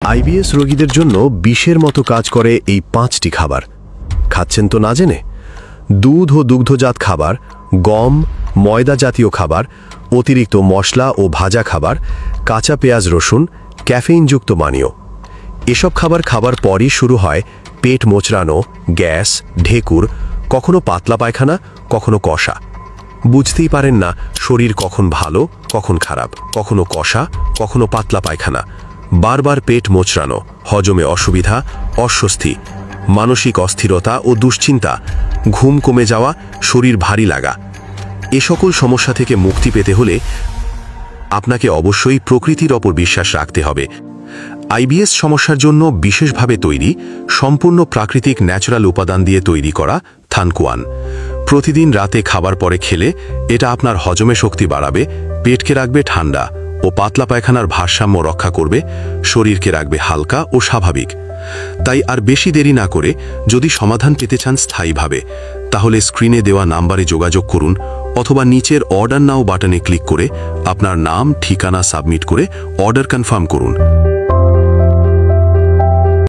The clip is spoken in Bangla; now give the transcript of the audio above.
আইবিএস রোগীদের জন্য বিষের মতো কাজ করে এই 5টি খাবার। খাচ্ছেন তো না জেনে? দুধ ও দুগ্ধজাত খাবার, গম, ময়দা জাতীয় খাবার, অতিরিক্ত মশলা ও ভাজা খাবার, কাঁচা পেঁয়াজ রসুন, ক্যাফেইনযুক্ত পানীয়। এসব খাবার পরই শুরু হয় পেট মোচড়ানো, গ্যাস, ঢেকুর, কখনো পাতলা পায়খানা, কখনো কষা। বুঝতেই পারেন না শরীর কখন ভালো কখন খারাপ, কখনো কষা কখনো পাতলা পায়খানা, বারবার পেট মোচড়ানো, হজমে অসুবিধা, অস্বস্তি, মানসিক অস্থিরতা ও দুশ্চিন্তা, ঘুম কমে যাওয়া, শরীর ভারী লাগা। এ সকল সমস্যা থেকে মুক্তি পেতে হলে আপনাকে অবশ্যই প্রকৃতির ওপর বিশ্বাস রাখতে হবে। আইবিএস সমস্যার জন্য বিশেষভাবে তৈরি, সম্পূর্ণ প্রাকৃতিক ন্যাচারাল উপাদান দিয়ে তৈরি করা থানকুয়ান। প্রতিদিন রাতে খাবার পরে খেলে এটা আপনার হজমে শক্তি বাড়াবে, পেটকে রাখবে ঠান্ডা ও পাতলা পায়খানার ভারসাম্য রক্ষা করবে, শরীরকে রাখবে হালকা ও স্বাভাবিক। তাই আর বেশি দেরি না করে যদি সমাধান পেতে চান স্থায়ীভাবে, তাহলে স্ক্রিনে দেওয়া নাম্বারে যোগাযোগ করুন অথবা নিচের অর্ডার নাও বাটনে ক্লিক করে আপনার নাম, ঠিকানা সাবমিট করে অর্ডার কনফার্ম করুন।